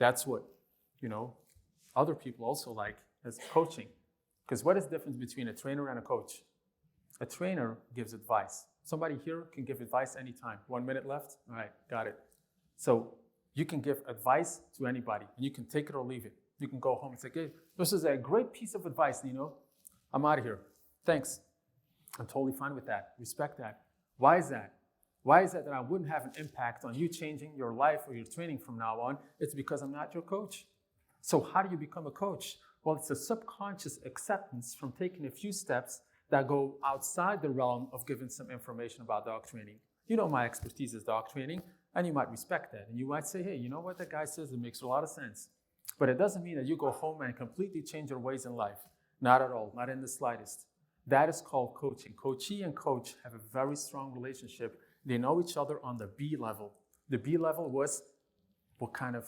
That's what, other people also like as coaching. Because what is the difference between a trainer and a coach? A trainer gives advice. Somebody here can give advice anytime. 1 minute left? All right, got it. So you can give advice to anybody, and you can take it or leave it. You can go home and say, hey, this is a great piece of advice, Nino. I'm out of here. Thanks. I'm totally fine with that. Respect that. Why is that? Why is that I wouldn't have an impact on you changing your life or your training from now on? It's because I'm not your coach. So how do you become a coach? Well, it's a subconscious acceptance from taking a few steps that go outside the realm of giving some information about dog training. My expertise is dog training, and you might respect that. And you might say, hey, you know what that guy says? It makes a lot of sense. But it doesn't mean that you go home and completely change your ways in life. Not at all, not in the slightest. That is called coaching. Coachee and coach have a very strong relationship. They know each other on the B level. The B level was what kind of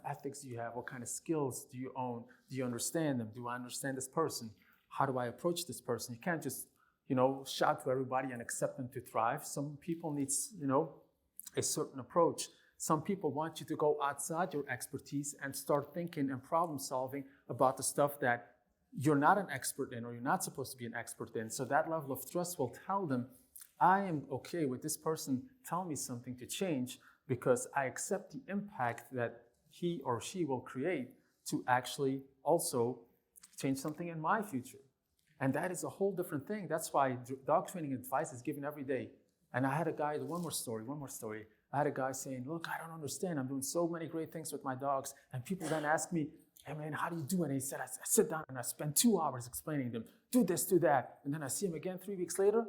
ethics do you have? What kind of skills do you own? Do you understand them? Do I understand this person? How do I approach this person? You can't just, shout to everybody and accept them to thrive. Some people need, a certain approach. Some people want you to go outside your expertise and start thinking and problem solving about the stuff that you're not an expert in or you're not supposed to be an expert in. So that level of trust will tell them, I am okay with this person telling me something to change because I accept the impact that he or she will create to actually also change something in my future. And that is a whole different thing. That's why dog training advice is given every day. And I had a guy, one more story. I had a guy saying, look, I don't understand. I'm doing so many great things with my dogs. And people then ask me, hey man, how do you do it? And he said, I sit down and I spend 2 hours explaining to them, do this, do that. And then I see him again 3 weeks later.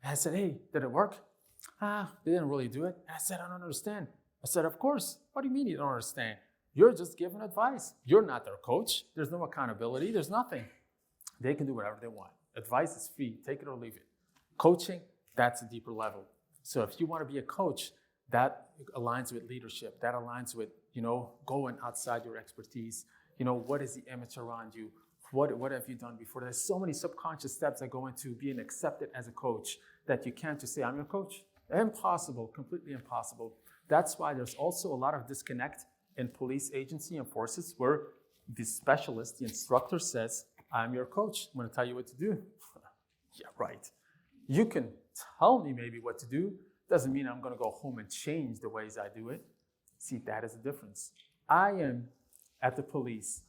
And I said, hey, did it work? They didn't really do it. And I said, I don't understand. I said, of course. What do you mean you don't understand? You're just giving advice. You're not their coach. There's no accountability. There's nothing. They can do whatever they want. Advice is free. Take it or leave it. Coaching, that's a deeper level. So if you want to be a coach, that aligns with leadership. That aligns with, going outside your expertise. What is the image around you? What have you done before? There's so many subconscious steps that go into being accepted as a coach that you can't just say, I'm your coach. Impossible, completely impossible. That's why there's also a lot of disconnect in police agency and forces where the specialist, the instructor says, I'm your coach. I'm going to tell you what to do. Yeah, right. You can tell me maybe what to do. Doesn't mean I'm going to go home and change the ways I do it. See, that is the difference. I am at the police.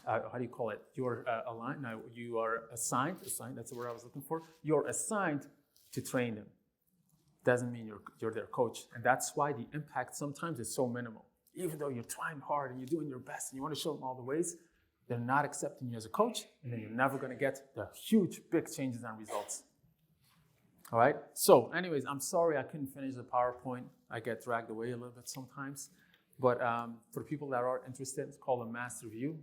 How do you call it? You're aligned. No, you are assigned. That's the word I was looking for. You're assigned to train them. Doesn't mean you're their coach. And that's why the impact sometimes is so minimal. Even though you're trying hard and you're doing your best and you want to show them all the ways, they're not accepting you as a coach, and then you're never going to get the huge, big changes and results. All right? So anyways, I'm sorry I couldn't finish the PowerPoint. I get dragged away a little bit sometimes. But for people that are interested, it's called a Master View.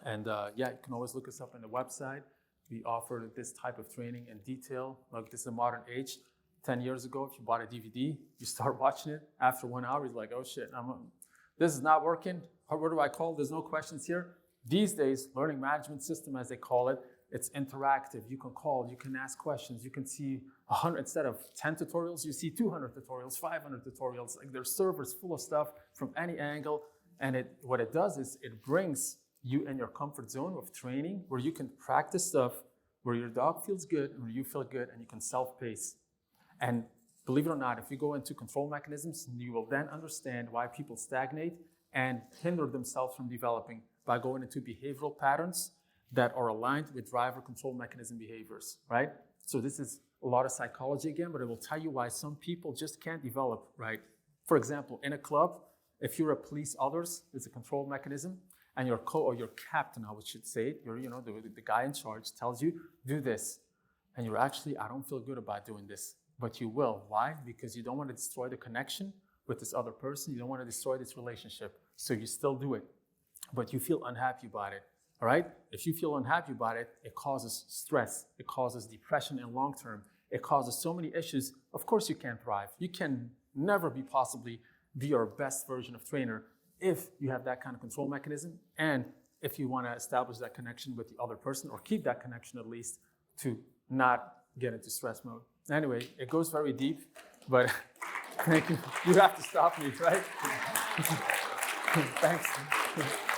And you can always look us up on the website. We offer this type of training in detail. Like, this is a modern age. 10 years ago, if you bought a DVD, you start watching it. After 1 hour, you're like, oh shit, this is not working. What do I call? There's no questions here. These days, learning management system, as they call it, it's interactive. You can call, you can ask questions. You can see 100, instead of 10 tutorials, you see 200 tutorials, 500 tutorials. Like, there's servers full of stuff from any angle. And what it does is it brings you in your comfort zone of training where you can practice stuff, where your dog feels good, and where you feel good, and you can self-pace. And believe it or not, if you go into control mechanisms, you will then understand why people stagnate and hinder themselves from developing by going into behavioral patterns that are aligned with driver control mechanism behaviors, right? So this is a lot of psychology again, but it will tell you why some people just can't develop, right? For example, in a club, if you're a police others, it's a control mechanism, and your captain, I should say, the guy in charge tells you, do this. And you're actually, I don't feel good about doing this, but you will. Why? Because you don't want to destroy the connection with this other person. You don't want to destroy this relationship. So you still do it, but you feel unhappy about it. All right? If you feel unhappy about it, it causes stress. It causes depression in long term. It causes so many issues. Of course you can't thrive. You can never possibly be your best version of trainer if you have that kind of control mechanism, and if you want to establish that connection with the other person, or keep that connection at least, to not get into stress mode. Anyway, it goes very deep, but thank you. You have to stop me, right? Thanks.